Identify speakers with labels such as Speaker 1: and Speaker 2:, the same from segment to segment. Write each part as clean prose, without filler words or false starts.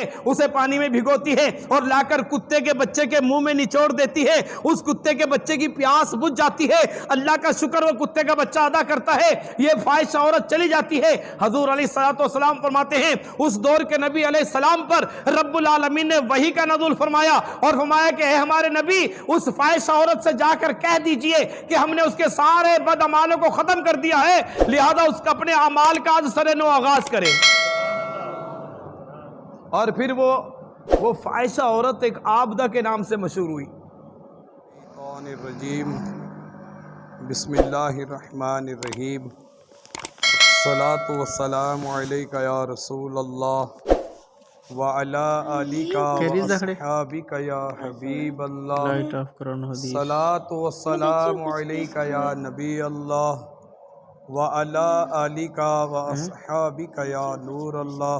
Speaker 1: ہے، اسے پانی میں بھگوتی ہے اور لا کر کتے کے بچے کے منہ میں نچوڑ دیتی ہے، اس کتے کے بچے کی پیاس بجھ جاتی ہے، اللہ کا شکر وہ کتے کا بچہ ادا کرتا ہے، یہ فاحشہ عورت چلی جاتی ہے۔ حضور علیہ السلام فرماتے ہیں اس دور کے نبی علیہ السلام پر رب العالمین نے وحی کا نزول فرمایا اور فرمایا کہ اے ہمارے نبی اس فاحشہ عورت سے جا کر کہہ دیجئے کہ ہم نے اس کے سارے بد اعمالوں کو ختم کر دیا ہے، لہذا اس کا اپنے اعمال کا آج سر نو آغاز کرے۔ اور پھر وہ فاحشہ عورت ایک عابدہ کے نام سے مشہور ہوئی۔ الشیطان الرجیم، بسم اللہ الرحمن الرحیم، الصلاة والسلام علیکہ یا رسول اللہ وعلی آلک واصحابک یا حبیب اللہ، الصلاة والسلام علیکہ یا نبی اللہ وعلی آلک واصحابک یا نور اللہ،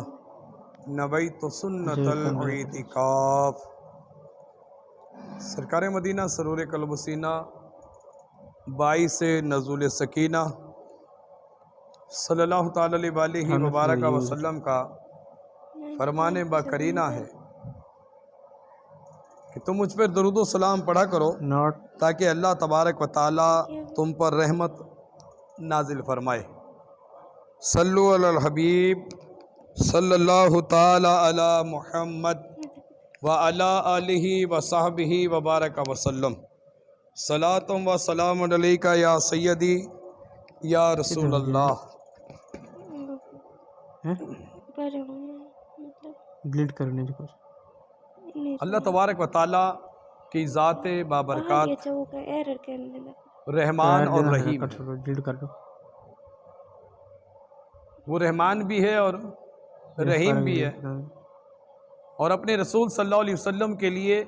Speaker 1: نبیت سنت الاعتکاف۔ سرکار مدینہ سرور قلب و سینہ باعث نزول سکینہ صلی اللہ تعالی علیہ وبارک وسلم کا فرمان با کرینہ ہے کہ تم مجھ پر درود و سلام پڑھا کرو تاکہ اللہ تبارک و تعالی تم پر رحمت نازل فرمائے۔ صلو علی الحبیب صلی اللہ تعالی علی محمد وعلی آلہ وصحبہ وبارک وسلم، صلاۃ و سلام علیکہ یا سیدی یا رسول اللہ۔ اللہ تبارک و تعالی کی ذات بابرکات رحمان اور رحیم، وہ رحمان بھی ہے اور رحیم بھی ہے، اور اپنے رسول صلی اللہ علیہ وسلم کے لیے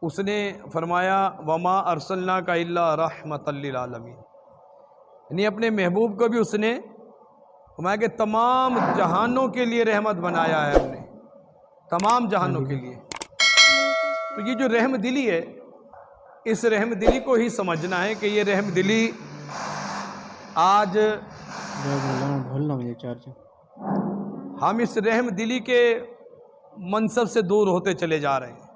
Speaker 1: اس نے فرمایا وما ارسلناک الا رحمۃ للعالمین، یعنی اپنے محبوب کو بھی اس نے فرمایا کہ تمام جہانوں کے لیے رحمت بنایا ہے، ہم نے تمام جہانوں کے لیے۔ تو یہ جو رحم دلی ہے، اس رحم دلی کو ہی سمجھنا ہے کہ یہ رحم دلی آج ہم اس رحم دلی کے منصب سے دور ہوتے چلے جا رہے ہیں۔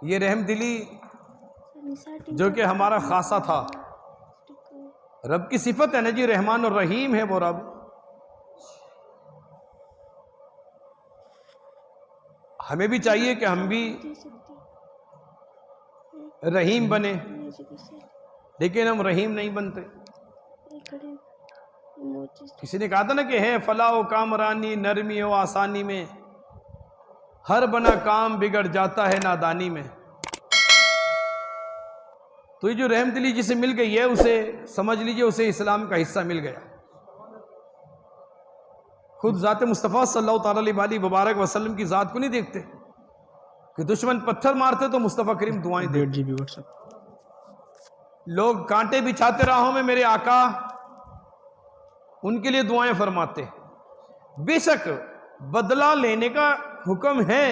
Speaker 1: یہ رحم دلی جو کہ ہمارا خاصہ تھا، رب کی صفت ہے نا جی، رحمان اور رحیم ہے وہ رب۔ ہمیں بھی چاہیے کہ ہم بھی رحیم بنے، لیکن ہم رحیم نہیں بنتے۔ کسی نے کہا تھا نا کہ ہے فلاح و کامرانی نرمی و آسانی میں، ہر بنا کام بگڑ جاتا ہے نادانی میں۔ تو یہ جو رحم دلی جسے مل گئی ہے، اسے سمجھ لیجئے اسے اسلام کا حصہ مل گیا۔ خود ذات مصطفیٰ صلی اللہ تعالی علیہ وبارک وسلم کی ذات کو نہیں دیکھتے کہ دشمن پتھر مارتے تو مصطفیٰ کریم دعائیں دیتے، لوگ کانٹے بچھاتے راہوں میں میرے آقا ان کے لیے دعائیں فرماتے۔ بے شک بدلہ لینے کا حکم ہے،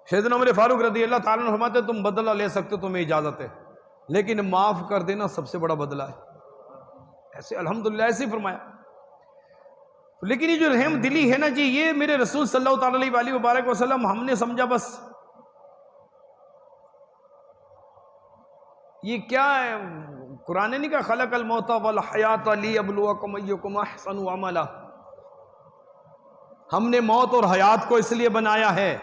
Speaker 1: سیدنا عمر فاروق رضی اللہ تعالیٰ عنہ فرماتے تم بدلہ لے سکتے ہو، تمہیں اجازت ہے، لیکن معاف کر دینا سب سے بڑا بدلہ ہے۔ ایسے الحمدللہ ایسے ہی فرمایا۔ لیکن یہ جو رحم دلی ہے نا جی، یہ میرے رسول صلی اللہ تعالی علیہ وبارک وسلم، ہم نے سمجھا بس یہ کیا ہے، قرآن نے نہیں کہا خلق الموت والحیات لیبلوکم ایکم احسن عملا، ہم نے موت اور حیات کو اس لیے بنایا ہے،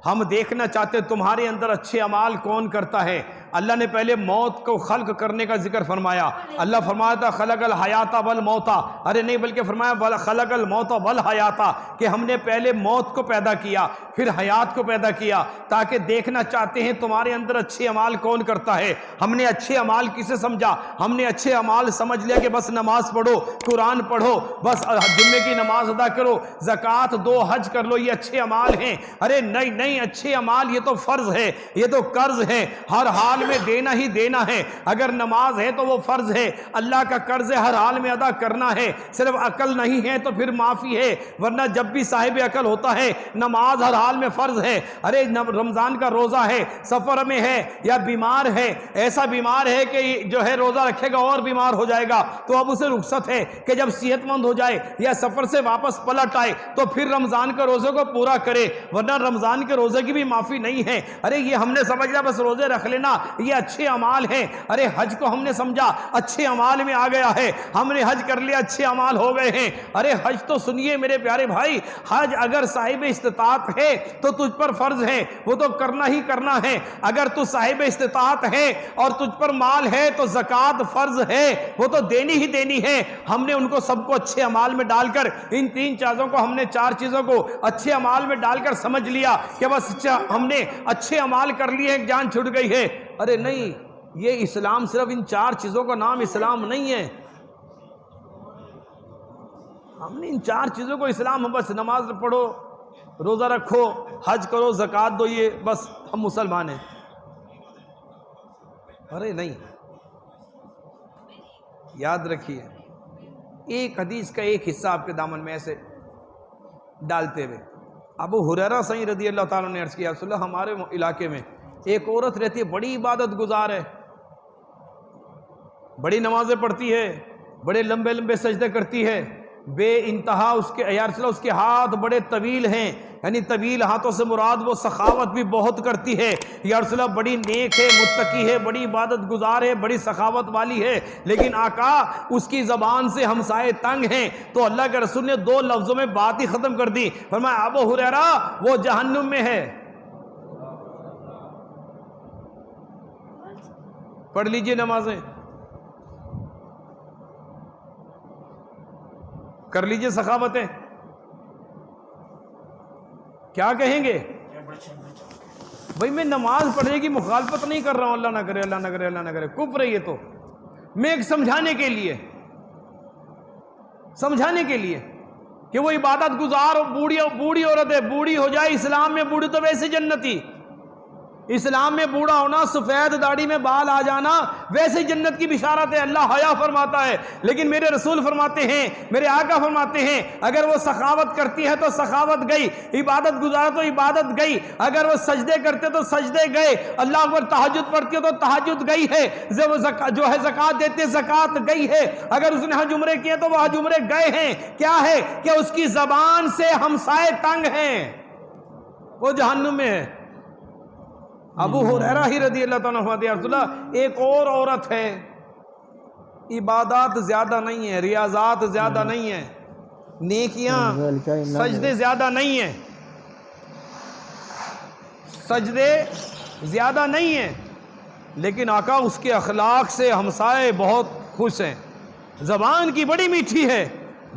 Speaker 1: ہم دیکھنا چاہتے تمہارے اندر اچھے اعمال کون کرتا ہے۔ اللہ نے پہلے موت کو خلق کرنے کا ذکر فرمایا، اللہ فرمایا تھا خلق الحیات والموتا، ارے نہیں بلکہ فرمایا خلق الموت والحیاتا، کہ ہم نے پہلے موت کو پیدا کیا پھر حیات کو پیدا کیا، تاکہ دیکھنا چاہتے ہیں تمہارے اندر اچھے اعمال کون کرتا ہے۔ ہم نے اچھے اعمال کسے سمجھا؟ ہم نے اچھے اعمال سمجھ لیا کہ بس نماز پڑھو، قرآن پڑھو، بس جمعے کی نماز ادا کرو، زکوٰۃ دو، حج کر لو، یہ اچھے اعمال ہیں۔ ارے نہیں نہیں، اچھے اعمال یہ تو فرض ہے، یہ تو قرض ہے، ہر حال حال میں دینا ہی دینا ہے. اگر نماز ہے تو وہ فرض ہے, اللہ کا قرض ہر حال میں ادا کرنا ہے. صرف عقل نہیں ہے تو پھر معافی ہے, ورنہ جب بھی صاحب عقل ہوتا ہے نماز ہر حال میں فرض ہے. ارے رمضان کا روزہ ہے, سفر میں ہے یا بیمار ہے, ایسا بیمار ہے کہ جو ہے روزہ رکھے گا اور بیمار ہو جائے گا, تو اب اسے رخصت ہے کہ جب صحت مند ہو جائے یا سفر سے واپس پلٹ آئے تو پھر رمضان کے روزے کو پورا کرے, ورنہ رمضان کے روزے کی بھی معافی نہیں ہے. ارے یہ ہم نے سمجھ لیا بس روزے رکھ لینا یہ اچھے اعمال ہیں. ارے حج کو ہم نے سمجھا اچھے اعمال میں آ گیا ہے, ہم نے حج کر لیا اچھے اعمال ہو گئے ہیں. ارے حج تو سنیے میرے پیارے بھائی, حج اگر صاحب استطاعت ہے تو تجھ پر فرض ہے, وہ تو کرنا ہی کرنا ہے. اگر تو صاحب استطاعت ہے اور تجھ پر مال ہے تو زکوٰۃ فرض ہے, وہ تو دینی ہی دینی ہے. ہم نے ان کو سب کو اچھے اعمال میں ڈال کر, ان 3 چیزوں کو ہم نے 4 چیزوں کو اچھے اعمال میں ڈال کر سمجھ لیا کہ بس ہم نے اچھے اعمال کر لیے, جان چھٹ گئی ہے. ارے نہیں, یہ اسلام صرف ان 4 چیزوں کا نام اسلام نہیں ہے. ہم نے ان 4 چیزوں کو اسلام, بس نماز پڑھو, روزہ رکھو, حج کرو, زکوٰۃ دو, یہ بس ہم مسلمان ہیں. ارے نہیں, یاد رکھیے ایک حدیث کا ایک حصہ آپ کے دامن میں ایسے ڈالتے ہوئے. ابو ہریرہ صحیح رضی اللہ تعالیٰ نے عرض کیا, رسول اللہ ہمارے علاقے میں ایک عورت رہتی ہے, بڑی عبادت گزار ہے, بڑی نمازیں پڑھتی ہے, بڑے لمبے لمبے سجدے کرتی ہے, بے انتہا اس کے یا رسول اللہ اس کے ہاتھ بڑے طویل ہیں, یعنی طویل ہاتھوں سے مراد وہ سخاوت بھی بہت کرتی ہے. یا رسول اللہ بڑی نیک ہے, متقی ہے, بڑی عبادت گزار ہے, بڑی سخاوت والی ہے, لیکن آقا اس کی زبان سے ہمسائے تنگ ہیں. تو اللہ کے رسول نے 2 لفظوں میں بات ہی ختم کر دی, فرمایا ابو ہریرہ وہ جہنم میں ہے. پڑھ لیجئے نمازیں, کر لیجئے سخاوتیں, کیا کہیں گے بھائی میں نماز پڑھنے کی مخالفت نہیں کر رہا ہوں, اللہ نہ کرے اللہ نہ کرے اللہ نہ کرے, کفر ہے یہ تو. میں ایک سمجھانے کے لیے کہ وہ عبادت گزار بوڑھی عورت ہے, بوڑھی ہو جائے اسلام میں, بوڑھی تو ویسے جنتی, اسلام میں بوڑھا ہونا, سفید داڑھی میں بال آ جانا ویسے جنت کی بشارت ہے, اللہ حیا فرماتا ہے. لیکن میرے رسول فرماتے ہیں, میرے آقا فرماتے ہیں, اگر وہ سخاوت کرتی ہے تو سخاوت گئی, عبادت گزارا تو عبادت گئی, اگر وہ سجدے کرتے تو سجدے گئے, اللہ اکبر تہجد پڑھتی ہے تو تہجد گئی ہے, جو ہے زکوٰۃ دیتے زکوٰۃ گئی ہے, اگر اس نے حج عمرے کیے تو وہ حج عمرے گئے ہیں. کیا ہے کہ اس کی زبان سے ہمسائے تنگ ہیں, وہ جہنم میں ہے. ابو ہریرہ ہی رضی اللہ تعالیٰ عنہ, یا رسول اللہ ایک اور عورت ہے, عبادات زیادہ نہیں ہیں, ریاضات زیادہ نہیں ہیں, نیکیاں سجدے زیادہ نہیں ہیں, لیکن آقا اس کے اخلاق سے ہمسائے بہت خوش ہیں. زبان کی بڑی میٹھی ہے,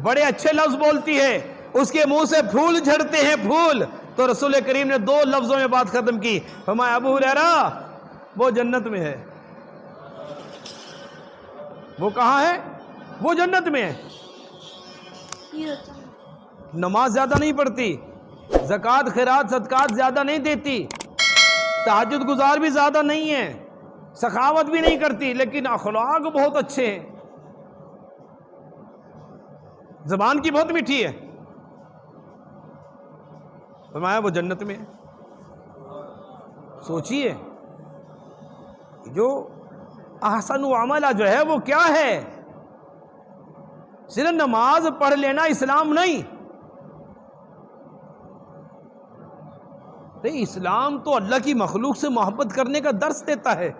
Speaker 1: بڑے اچھے لفظ بولتی ہے, اس کے منہ سے پھول جھڑتے ہیں, پھول. تو رسول کریم نے 2 لفظوں میں بات ختم کی, فرمایا ابو ہریرہ وہ جنت میں ہے. وہ کہاں ہے؟ وہ جنت میں ہے. نماز زیادہ نہیں پڑھتی, زکوٰۃ خیرات صدقات زیادہ نہیں دیتی, تہجد گزار بھی زیادہ نہیں ہے, سخاوت بھی نہیں کرتی, لیکن اخلاق بہت اچھے ہیں, زبان کی بہت میٹھی ہے. فرمایا وہ جنت میں. سوچئے جو احسن عملہ جو ہے وہ کیا ہے, صرف نماز پڑھ لینا اسلام نہیں. اسلام تو اللہ کی مخلوق سے محبت کرنے کا درس دیتا ہے.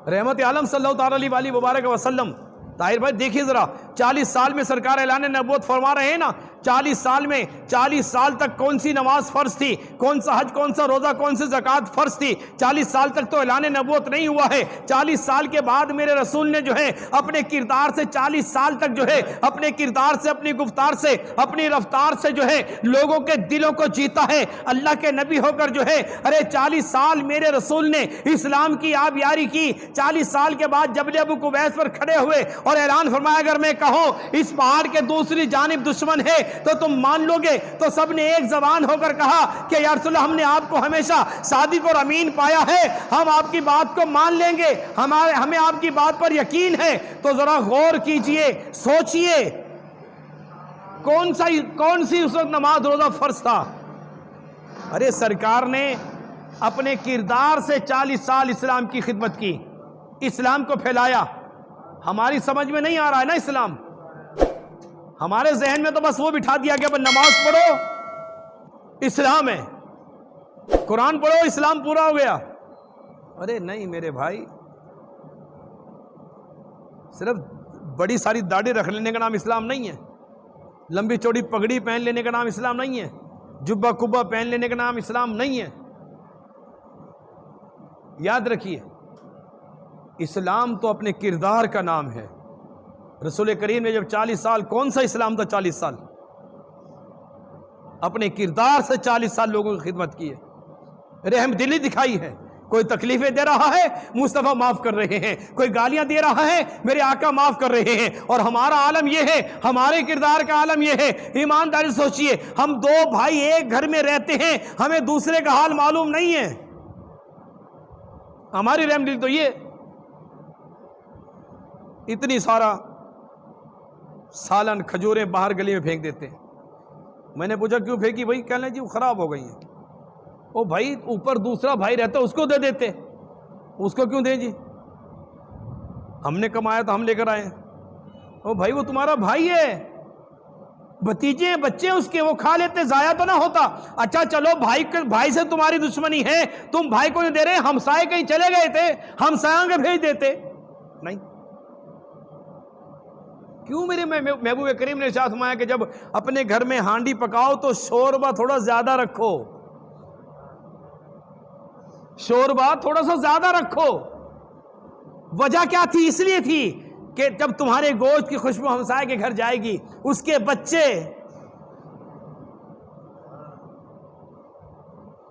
Speaker 1: رحمت عالم صلی اللہ تعالی علیہ وبارک وسلم, طاہر بھائی دیکھیے ذرا, 40 سال میں سرکار اعلان نبوت فرما رہے ہیں نا, 40 سال میں 40 سال تک کون سی نماز فرض تھی, کون سا حج, کون سا روزہ, کون سی زکوٰۃ فرض تھی. 40 سال تک تو اعلان نبوت نہیں ہوا ہے. 40 سال کے بعد میرے رسول نے جو ہے اپنے کردار سے 40 سال تک جو ہے اپنے کردار سے, اپنی گفتار سے, اپنی رفتار سے جو ہے لوگوں کے دلوں کو جیتا ہے. اللہ کے نبی ہو کر جو ہے, ارے 40 سال میرے رسول نے اسلام کی آبیاری کی. 40 سال کے بعد جبل ابو قبیس پر کھڑے ہوئے اور اعلان فرمایا, اگر میں کہوں اس پہاڑ کے دوسری جانب دشمن ہے تو تم مان لو گے؟ تو سب نے ایک زبان ہو کر کہا کہ یا رسول اللہ ہم نے آپ کو ہمیشہ صادق اور امین پایا ہے، ہم آپ کی بات کو مان لیں گے، ہمیں آپ کی بات پر یقین ہے۔ تو ذرا غور کیجئے، سوچئے کون سی اس وقت نماز روزہ فرض تھا؟ ارے سرکار نے اپنے کردار سے 40 سال اسلام کی خدمت کی، اسلام کو پھیلایا۔ ہماری سمجھ میں نہیں آ رہا ہے نا اسلام، ہمارے ذہن میں تو بس وہ بٹھا دیا گیا، نماز پڑھو اسلام ہے، قرآن پڑھو اسلام پورا ہو گیا۔ ارے نہیں میرے بھائی، صرف بڑی ساری داڑھی رکھ لینے کا نام اسلام نہیں ہے، لمبی چوڑی پگڑی پہن لینے کا نام اسلام نہیں ہے، جبہ کبہ پہن لینے کا نام اسلام نہیں ہے۔ یاد رکھیے اسلام تو اپنے کردار کا نام ہے۔ رسول کریم نے جب 40 سال، کون سا اسلام تھا 40 سال؟ اپنے کردار سے 40 سال لوگوں کی خدمت کی ہے، رحم دلی دکھائی ہے۔ کوئی تکلیفیں دے رہا ہے مصطفیٰ معاف کر رہے ہیں، کوئی گالیاں دے رہا ہے میرے آقا معاف کر رہے ہیں۔ اور ہمارا عالم یہ ہے، ہمارے کردار کا عالم یہ ہے۔ ایمانداری سوچئے، ہم دو بھائی ایک گھر میں رہتے ہیں، ہمیں دوسرے کا حال معلوم نہیں ہے۔ ہماری رحم دل تو یہ اتنی سارا سالن کھجوریں باہر گلی میں پھینک دیتے ہیں۔ میں نے پوچھا کیوں پھینکی؟ بھائی کہنے جی وہ خراب ہو گئی ہیں۔ او بھائی اوپر دوسرا بھائی رہتا اس کو دے دیتے، اس کو کیوں دیں جی؟ ہم نے کمایا تو ہم لے کر آئے۔ او بھائی وہ تمہارا بھائی ہے، بھتیجے بچے اس کے، وہ کھا لیتے، ضائع تو نہ ہوتا۔ اچھا چلو بھائی سے تمہاری دشمنی ہے، تم بھائی کو نہیں دے رہے، ہمسائے کہیں چلے گئے تھے، ہمسایوں کے بھیج دیتے۔ نہیں، کیوں؟ میرے محبوب کریم نے ارشاد فرمایا کہ جب اپنے گھر میں ہانڈی پکاؤ تو شوربہ تھوڑا زیادہ رکھو، شوربہ تھوڑا سا زیادہ رکھو۔ وجہ کیا تھی؟ اس لیے تھی کہ جب تمہارے گوشت کی خوشبو ہمسائے کے گھر جائے گی، اس کے بچے،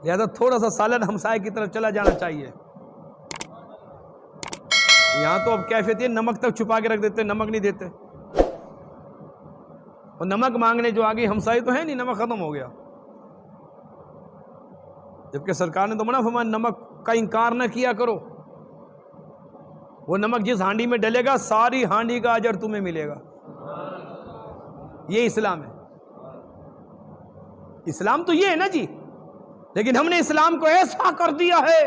Speaker 1: لہذا تھوڑا سا سالن ہمسائے کی طرف چلا جانا چاہیے۔ یہاں تو اب کیفیت ہے نمک تک چھپا کے رکھ دیتے، نمک نہیں دیتے، اور نمک مانگنے جو آگے ہمسائے تو ہے نہیں، نمک ختم ہو گیا۔ جبکہ سرکار نے تو منع فرمایا نمک کا انکار نہ کیا کرو، وہ نمک جس ہانڈی میں ڈلے گا ساری ہانڈی کا اجر تمہیں ملے گا۔ یہ اسلام ہے، اسلام تو یہ ہے نا جی۔ لیکن ہم نے اسلام کو ایسا کر دیا ہے،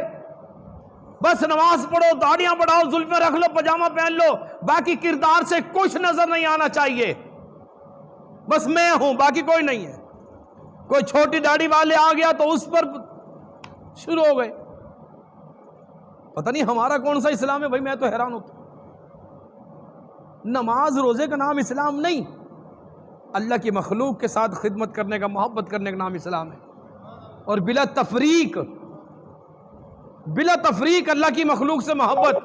Speaker 1: بس نماز پڑھو، داڑیاں بڑھاؤ، زلفیں رکھ لو، پجامہ پہن لو، باقی کردار سے کچھ نظر نہیں آنا چاہیے، بس میں ہوں باقی کوئی نہیں ہے۔ کوئی چھوٹی داڑھی والے آ گیا تو اس پر شروع ہو گئے۔ پتہ نہیں ہمارا کون سا اسلام ہے بھائی، میں تو حیران ہوتا ہوں۔ نماز روزے کا نام اسلام نہیں، اللہ کی مخلوق کے ساتھ خدمت کرنے کا، محبت کرنے کا نام اسلام ہے۔ اور بلا تفریق اللہ کی مخلوق سے محبت۔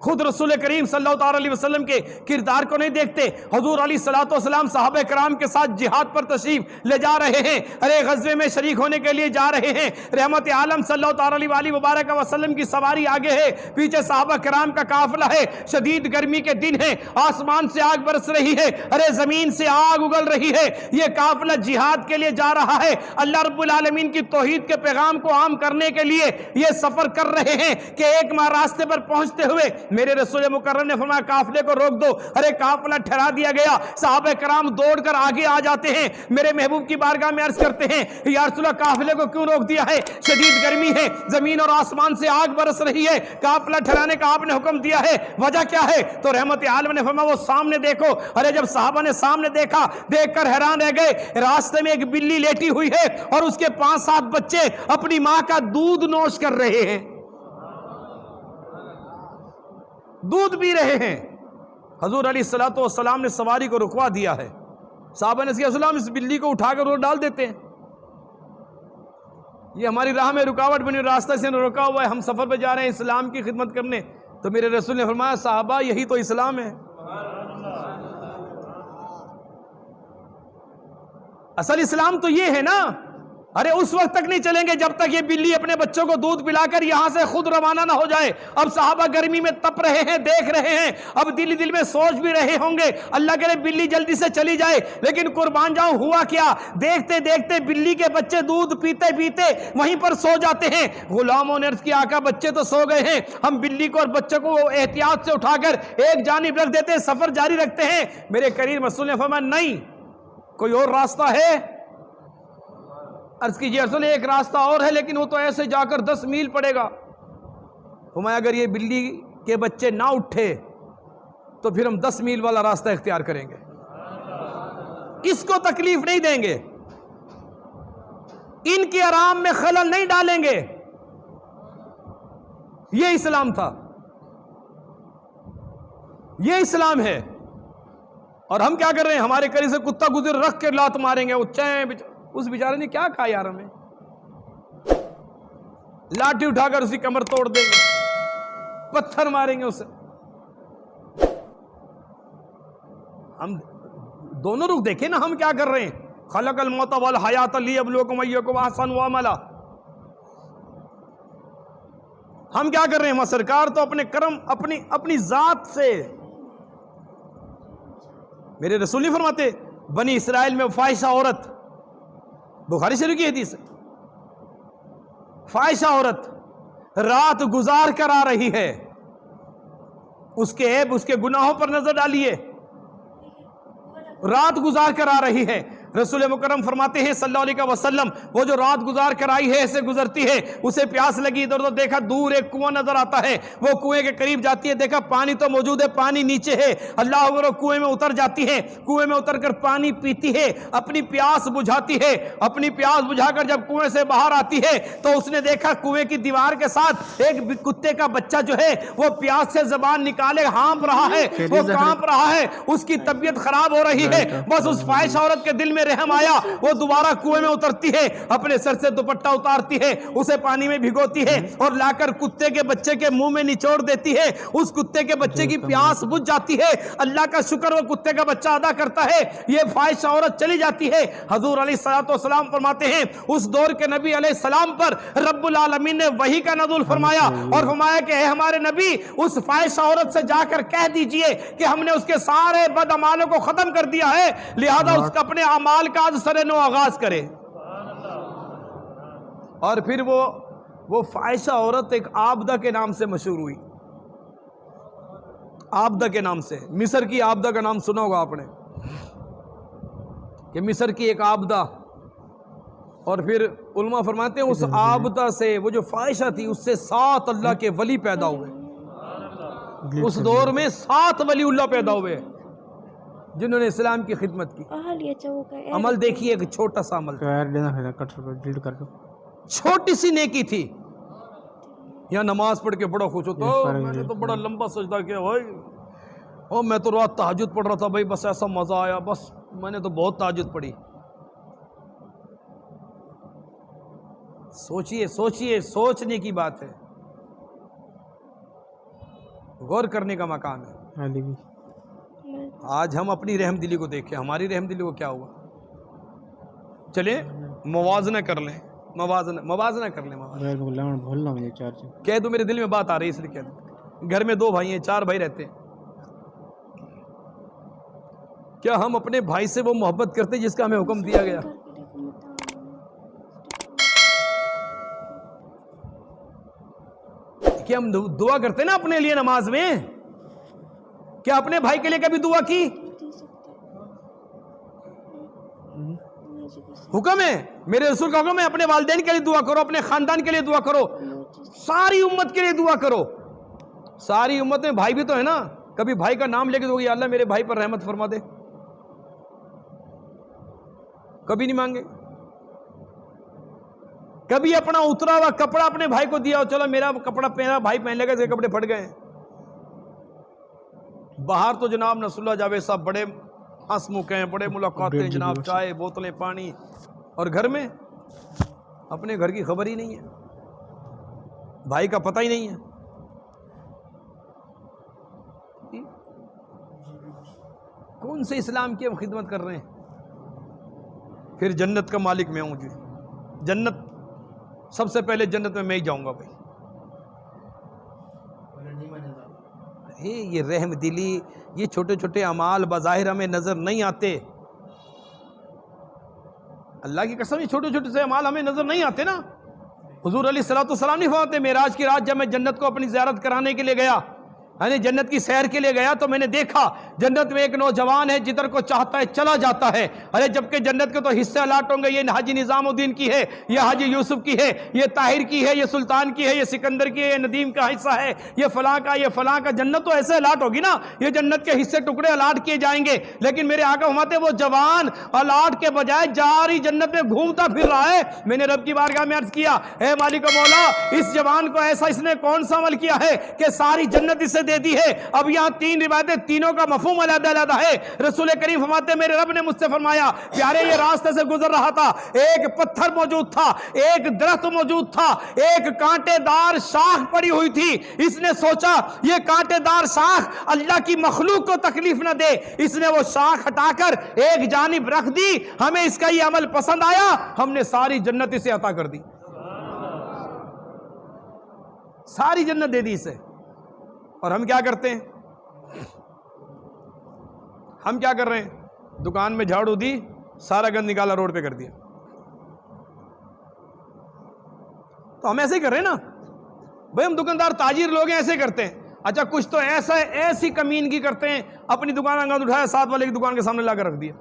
Speaker 1: خود رسول کریم صلی اللہ علیہ وسلم کے کردار کو نہیں دیکھتے؟ حضور علیہ الصلوۃ والسلام صحابہ کرام کے ساتھ جہاد پر تشریف لے جا رہے ہیں، ارے غزوے میں شریک ہونے کے لیے جا رہے ہیں، رحمت عالم صلی اللہ علیہ وبارک وسلم کی سواری آگے ہے، پیچھے صحابہ کرام کا قافلہ ہے، شدید گرمی کے دن ہے، آسمان سے آگ برس رہی ہے، ارے زمین سے آگ اگل رہی ہے، یہ قافلہ جہاد کے لیے جا رہا ہے، اللہ رب العالمین کی توحید کے پیغام کو عام کرنے کے لیے یہ سفر کر رہے ہیں کہ ایک ماہ راستے پر پہنچتے ہوئے میرے رسول مکرم نے فرمایا قافلے کو روک دو، ارے قافلہ ٹھہرا دیا گیا، صحابہ کرام دوڑ کر آگے آ جاتے ہیں، میرے محبوب کی بارگاہ میں عرض کرتے ہیں یا رسول اللہ قافلے کو کیوں روک دیا ہے؟ شدید گرمی ہے، زمین اور آسمان سے آگ برس رہی ہے، قافلہ ٹھہرانے کا آپ نے حکم دیا ہے، وجہ کیا ہے؟ تو رحمت عالم نے فرمایا وہ سامنے دیکھو۔ ارے جب صحابہ نے سامنے دیکھا، دیکھ کر حیران رہ گئے، راستے میں ایک بلی لیٹی ہوئی ہے اور اس کے 5-7 بچے اپنی ماں کا دودھ نوش کر رہے ہیں، دودھ پی رہے ہیں۔ حضور علیہ الصلوۃ والسلام نے سواری کو رکوا دیا ہے، صحابہ نے کہا اسلام اس بلی کو اٹھا کر روڈ ڈال دیتے ہیں، یہ ہماری راہ میں رکاوٹ بنی، راستہ سے رکا ہوا ہے، ہم سفر پہ جا رہے ہیں اسلام کی خدمت کرنے۔ تو میرے رسول نے فرمایا صحابہ یہی تو اسلام ہے، اصل اسلام تو یہ ہے نا ارے اس وقت تک نہیں چلیں گے جب تک یہ بلی اپنے بچوں کو دودھ پلا کر یہاں سے خود روانہ نہ ہو جائے۔ اب صحابہ گرمی میں تپ رہے ہیں، دیکھ رہے ہیں، اب دل میں سوچ بھی رہے ہوں گے اللہ کرے بلی جلدی سے چلی جائے، لیکن قربان جاؤں ہوا کیا، دیکھتے دیکھتے بلی کے بچے دودھ پیتے پیتے وہیں پر سو جاتے ہیں۔ غلاموں نے عرض کیا آقا بچے تو سو گئے ہیں، ہم بلی کو اور بچوں کو احتیاط سے اٹھا کر ایک جانب رکھ دیتے ہیں، سفر جاری رکھتے ہیں۔ میرے کریم رسول نے فرمایا نہیں، کوئی اور راستہ ہے؟ عرض کیجئے رسول ایک راستہ اور ہے، لیکن وہ تو ایسے جا کر 10 میل پڑے گا۔ فرمایا اگر یہ بلی کے بچے نہ اٹھے تو پھر ہم 10 میل والا راستہ اختیار کریں گے، اس کو تکلیف نہیں دیں گے، ان کے آرام میں خلل نہیں ڈالیں گے۔ یہ اسلام تھا، یہ اسلام ہے۔ اور ہم کیا کر رہے ہیں، ہمارے قریب سے کتا گزر رکھ کے لات ماریں گے، اس بیچارے نے کیا کہا یار، ہمیں لاٹھی اٹھا کر اسی کمر توڑ دیں گے، پتھر ماریں گے اسے۔ ہم دونوں رخ دیکھیں نا، ہم کیا کر رہے ہیں، خلق الموت والحیات لیبلوکم ایکم احسن عملا۔ ہم کیا کر رہے ہیں، سرکار تو اپنے کرم اپنی ذات سے، میرے رسول نہیں فرماتے بنی اسرائیل میں فاحشہ عورت، بخاری شریف کی حدیث ہے، فاحشہ عورت رات گزار کر آ رہی ہے، اس کے عیب اس کے گناہوں پر نظر ڈالیے، رات گزار کر آ رہی ہے۔ رسول مکرم فرماتے ہیں صلی اللہ علیہ وسلم وہ جو رات گزار کر آئی ہے ایسے گزرتی ہے، اسے پیاس لگی، ادھر ادھر دیکھا دور ایک کنواں نظر آتا ہے، وہ کنویں کے قریب جاتی ہے، دیکھا پانی تو موجود ہے، پانی نیچے ہے، اللہ اکبر، کنویں میں اتر جاتی ہے، کنویں میں اتر کر پانی پیتی ہے، اپنی پیاس بجھاتی ہے، اپنی پیاس بجھا کر جب کنویں سے باہر آتی ہے تو اس نے دیکھا کنویں کی دیوار کے ساتھ ایک کتے کا بچہ جو ہے وہ پیاس سے زبان نکالے ہانپ رہا ہے، وہ کانپ رہا ہے، اس کی طبیعت خراب ہو رہی ہے۔ بس اس فاحشہ عورت کے دل میں رحم آیا، وہ دوبارہ کنویں میں اترتی ہے، اپنے سر سے دوپٹہ اتارتی ہے، اسے پانی میں بھگوتی ہے اور لا کر کتے کے بچے کے منہ میں نچوڑ دیتی ہے، اس کتے کے بچے کی پیاس بجھ جاتی ہے، اللہ کا شکر وہ کتے کا بچہ ادا کرتا ہے، یہ فاحشہ عورت چلی جاتی ہے۔ حضور علیہ السلام فرماتے ہیں اس دور کے نبی علیہ السلام پر رب العالمین نے وحی کا نزول فرمایا اور فرمایا کہ اے ہمارے نبی اس فاحشہ عورت سے جا کر کہہ دیجئے کہ ہم نے اس کے سارے بد اعمالوں کو ختم کر دیا ہے، لہذا اس کا اپنے اعمال کا آج سر نو آغاز کرے۔ اور پھر وہ فاحشہ عورت ایک عابدہ کے نام سے مشہور ہوئی، عابدہ کے نام سے۔ مصر کی عابدہ کا نام سنا ہوگا آپ نے کہ مصر کی ایک عابدہ، اور پھر علماء فرماتے ہیں اس عابدہ سے، وہ جو فاحشہ تھی، اس سے 7 اللہ کے ولی پیدا ہوئے۔ اس دور میں 7 ولی اللہ پیدا ہوئے جنہوں نے اسلام کی خدمت کی۔ عمل دیکھیے، ایک چھوٹا سا عمل، چھوٹی سی نیکی تھی، یا نماز پڑھ کے بڑا خوش ہوتا، میں نے تو بڑا لمبا سجدہ کیا بھائی، اور میں تو رات تہجد پڑھ رہا تھا بھائی، بس ایسا مزہ آیا، بس میں نے تو بہت تہجد پڑھی۔ سوچئے، سوچنے کی بات ہے، غور کرنے کا مقام ہے۔ آج ہم اپنی رحم دلی کو دیکھیں، ہماری رحم دلی کو کیا ہوا؟ چلیں موازنہ کر لیں، موازنہ کر لیں، کہہ دو میرے دل میں بات آ رہی ہے اس لیے کہہ دو۔ گھر میں 2 بھائی ہیں، 4 بھائی رہتے ہیں، کیا ہم اپنے بھائی سے وہ محبت کرتے ہیں جس کا ہمیں حکم دیا گیا؟ کیا ہم دعا کرتے نا اپنے لیے نماز میں؟ کیا اپنے بھائی کے لیے کبھی دعا کی؟ حکم ہے، میرے رسول کا حکم ہے، اپنے والدین کے لیے دعا کرو، اپنے خاندان کے لیے دعا کرو، ساری امت کے لیے دعا کرو۔ ساری امت میں بھائی بھی تو ہے نا، کبھی بھائی کا نام لے کے دو یا اللہ میرے بھائی پر رحمت فرما دے، کبھی نہیں مانگے؟ کبھی اپنا اترا ہوا کپڑا اپنے بھائی کو دیا، چلو میرا کپڑا میرا بھائی پہن لے گا، اس کے کپڑے پھٹ گئے۔ باہر تو جناب نصر اللہ جاوید صاحب بڑے ہنس ہیں، بڑے ملاقاتیں، جناب چائے بوتلیں پانی، اور گھر میں اپنے گھر کی خبر ہی نہیں ہے، بھائی کا پتہ ہی نہیں ہے۔ کون سے اسلام کی ہم خدمت کر رہے ہیں؟ پھر جنت کا مالک میں ہوں جی، جنت سب سے پہلے جنت میں ہی جاؤں گا بھائی. یہ رحم دلی، یہ چھوٹے چھوٹے اعمال بظاہر ہمیں نظر نہیں آتے. اللہ کی قسم، یہ چھوٹے چھوٹے سے اعمال ہمیں نظر نہیں آتے نا. حضور علیہ الصلوۃ والسلام نہیں فرماتے معراج کی رات جب میں جنت کو اپنی زیارت کرانے کے لیے گیا، یعنی جنت کی سیر کے لیے گیا، تو میں نے دیکھا جنت میں ایک نوجوان ہے جدھر کو چاہتا ہے چلا جاتا ہے. ارے جبکہ جنت کے تو حصے الاٹ ہوں گے، یہ حاجی نظام الدین کی ہے، یہ حاجی یوسف کی ہے، یہ طاہر کی ہے، یہ سلطان کی ہے، یہ سکندر کی ہے، یہ ندیم کا حصہ ہے، یہ فلاں کا، یہ فلاں کا. جنت تو ایسے الاٹ ہوگی نا، یہ جنت کے حصے ٹکڑے الاٹ کیے جائیں گے. لیکن میرے آقا فرماتے وہ جوان الاٹ کے بجائے جاری جنت میں گھومتا پھر رہا ہے. میں نے رب کی بارگاہ میں عرض کیا، اے مالک و مولا، اس جوان کو ایسا اس نے کون سا عمل کیا ہے کہ ساری جنت اسے دے دی ہے؟ اب یہاں تین روایتیں، تینوں کا مفہوم علیحدہ علیحدہ ہے. رسول کریم فرماتے میرے رب نے مجھ سے فرمایا، پیارے یہ راستے سے گزر رہا تھا، ایک پتھر موجود تھا، ایک درخت موجود تھا، ایک کانٹے دار شاخ پڑی ہوئی تھی. اس نے سوچا یہ کانٹے دار شاخ اللہ کی مخلوق کو تکلیف نہ دے، اس نے وہ شاخ ہٹا کر ایک جانب رکھ دی. ہمیں اس کا یہ عمل پسند آیا، ہم نے ساری جنت اسے عطا کر دی، ساری جنت دے دی اسے. اور ہم کیا کرتے ہیں؟ ہم کیا کر رہے ہیں؟ دکان میں جھاڑو دی، سارا گند نکالا روڈ پہ کر دیا. تو ہم ایسے ہی کر رہے ہیں نا بھائی، ہم دکاندار تاجر لوگ ہیں، ایسے کرتے ہیں. اچھا کچھ تو ایسی کمینگی کرتے ہیں، اپنی دکان کا گند اٹھایا، ساتھ والے کی دکان کے سامنے لا کر رکھ دیا.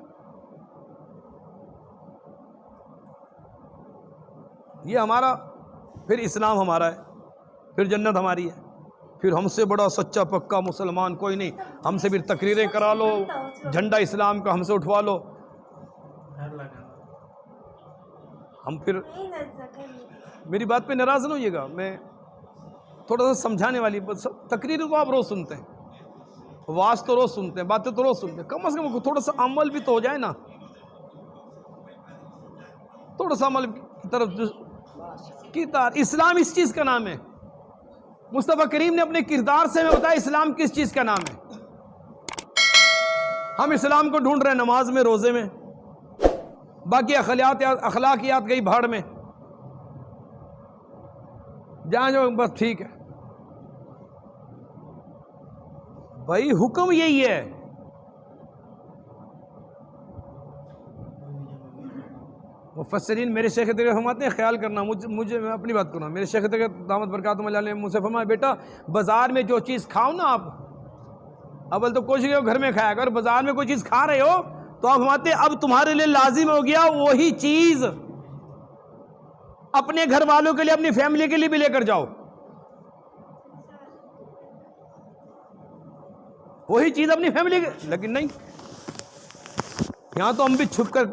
Speaker 1: یہ ہمارا، پھر اسلام ہمارا ہے، پھر جنت ہماری ہے، پھر ہم سے بڑا سچا پکا مسلمان کوئی نہیں. ہم سے پھر تقریریں کرا لو، جھنڈا اسلام کا ہم سے اٹھوا لو. ہم پھر، میری بات پہ ناراض نہ ہوئیے گا، میں تھوڑا سا سمجھانے والی تقریر تو آپ روز سنتے ہیں، واز تو روز سنتے ہیں، باتیں تو روز سنتے ہیں، کم از کم تھوڑا سا عمل بھی تو ہو جائے نا. تھوڑا سا عمل کی طرف اسلام اس چیز کا نام ہے. مصطفیٰ کریم نے اپنے کردار سے ہمیں بتایا اسلام کس چیز کا نام ہے. ہم اسلام کو ڈھونڈ رہے ہیں نماز میں، روزے میں، باقی اخلاقیات گئی بھاڑ میں، جہاں جو بس ٹھیک ہے. بھائی حکم یہی ہے. مفسرین میرے شیخ تقی فرماتے ہیں، خیال کرنا، مجھے میں اپنی بات کروں، میرے شیخ تقی دامت برکاتہم اللہ علیہ مجھ سے فرمایا، بیٹا بازار میں جو چیز کھاؤ نا آپ، اول تو کوشش کرو گھر میں کھایا. اگر بازار میں کوئی چیز کھا رہے ہو تو آپ فرماتے ہیں اب تمہارے لیے لازم ہو گیا وہی چیز اپنے گھر والوں کے لیے، اپنی فیملی کے لیے بھی لے کر جاؤ. وہی چیز اپنی فیملی کے، لیکن نہیں، یہاں تو ہم بھی چھپ کر،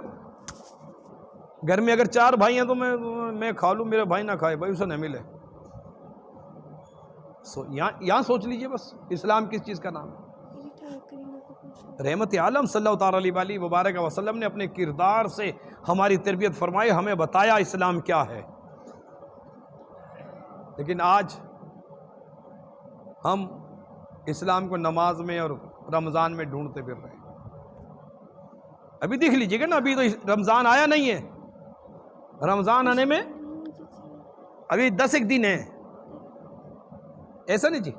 Speaker 1: گھر میں اگر 4 بھائی ہیں تو میں کھا لوں، میرے بھائی نہ کھائے، بھائی اسے نہ ملے. یہاں سوچ لیجئے بس اسلام کس چیز کا نام ہے. رحمت عالم صلی اللہ تعالی علیہ وبارک وسلم نے اپنے کردار سے ہماری تربیت فرمائی، ہمیں بتایا اسلام کیا ہے. لیکن آج ہم اسلام کو نماز میں اور رمضان میں ڈھونڈتے پھر رہے ہیں. ابھی دیکھ لیجئے گا نا، ابھی تو رمضان آیا نہیں ہے، رمضان آنے میں ابھی 10 ایک دن ہے، ایسا نہیں جی،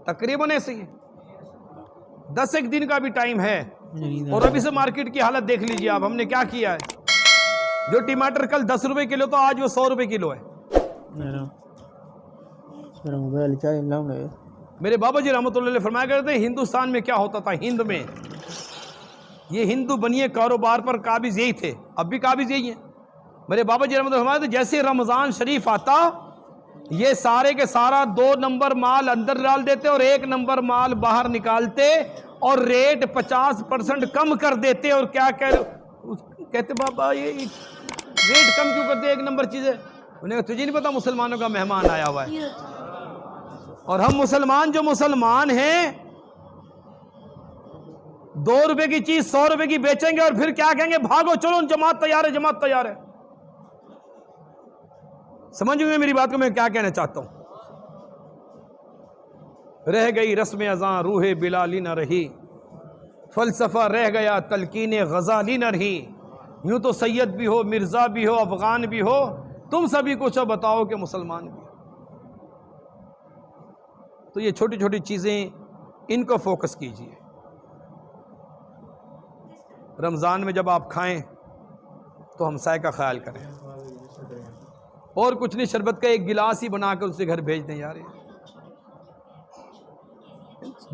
Speaker 1: تقریباً ایسے ہی 10 ایک دن کا بھی ٹائم ہے. اور ابھی سے مارکیٹ کی حالت دیکھ لیجئے آپ، ہم نے کیا کیا ہے. جو ٹماٹر کل 10 روپے کلو تو آج وہ 100 روپے کلو ہے. میرے بابا جی رحمۃ اللہ علیہ فرمایا کرتے ہیں ہندوستان میں کیا ہوتا تھا، ہند میں یہ ہندو بنیے کاروبار پر قابض یہی تھے، اب بھی قابض یہی ہیں. میرے بابا جی رحمۃ اللہ فرمایا جیسے رمضان شریف آتا یہ سارے کے سارا 2 نمبر مال اندر ڈال دیتے اور 1 نمبر مال باہر نکالتے اور ریٹ 50% کم کر دیتے. اور کیا کہتے بابا یہ ریٹ کم کیوں کرتے، 1 نمبر چیزیں. انہیں کہا تجھے نہیں پتا مسلمانوں کا مہمان آیا ہوا ہے، اور ہم مسلمان جو مسلمان ہیں 2 روپے کی چیز 100 روپے کی بیچیں گے اور پھر کیا کہیں گے، بھاگو چلو جماعت تیار ہے، جماعت تیار ہے. سمجھ گئے میری بات کو میں کیا کہنا چاہتا ہوں. رہ گئی رسم اذاں روح بلالی نہ رہی، فلسفہ رہ گیا تلقین غزالی نہ رہی. یوں تو سید بھی ہو، مرزا بھی ہو، افغان بھی ہو، تم سبھی کو چو بتاؤ کہ مسلمان بھی ہو۔ تو یہ چھوٹی چھوٹی چیزیں ان کو فوکس کیجئے۔ رمضان میں جب آپ کھائیں تو ہمسائے کا خیال کریں، اور کچھ نہیں، شربت کا ایک گلاس ہی بنا کر اسے گھر بھیج دیں یار۔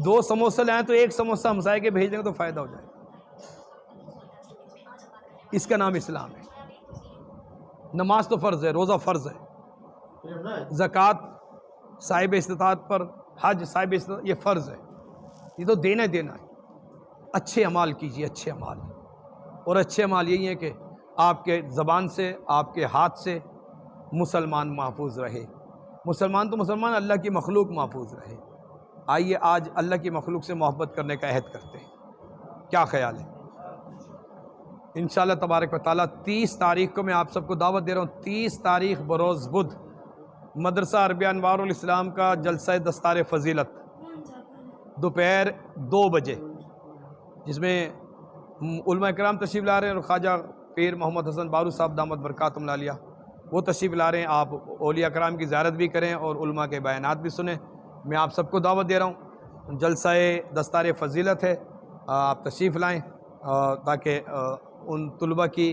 Speaker 1: 2 سموسے لائیں تو 1 سموسہ ہمسائے کے بھیج دیں تو فائدہ ہو جائے۔ اس کا نام اسلام ہے۔ نماز تو فرض ہے، روزہ فرض ہے، زکوٰۃ صاحب استطاعت پر، حج صاحب استطاعت، یہ فرض ہے، یہ تو دینا دینا ہے۔ اچھے اعمال کیجیے، اچھے اعمال، اور اچھے اعمال یہی ہیں کہ آپ کے زبان سے، آپ کے ہاتھ سے مسلمان محفوظ رہے۔ مسلمان تو مسلمان، اللہ کی مخلوق محفوظ رہے۔ آئیے آج اللہ کی مخلوق سے محبت کرنے کا عہد کرتے ہیں، کیا خیال ہے؟ انشاءاللہ تبارک و تعالیٰ 30 تاریخ کو میں آپ سب کو دعوت دے رہا ہوں۔ 30 تاریخ بروز بدھ مدرسہ عربیہ انوار الاسلام کا جلسہ دستار فضیلت دوپہر 2 بجے، جس میں علماء کرام تشریف لا رہے ہیں، اور خواجہ پیر محمد حسن بارو صاحب دامت برکاتہم العالیہ وہ تشریف لا رہے ہیں۔ آپ اولیاء کرام کی زیارت بھی کریں اور علماء کے بیانات بھی سنیں۔ میں آپ سب کو دعوت دے رہا ہوں، جلسہ دستار فضیلت ہے، آپ تشریف لائیں تاکہ ان طلباء کی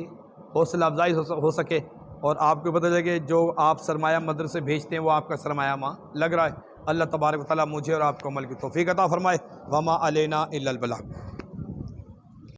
Speaker 1: حوصلہ افزائی ہو سکے، اور آپ کو پتہ چلے کہ جو آپ سرمایہ مدرسے بھیجتے ہیں وہ آپ کا سرمایہ وہاں لگ رہا ہے۔ اللہ تبارک و تعالیٰ مجھے اور آپ کو عمل کی توفیق عطا فرمائے۔ وما علینا الا البلاغ۔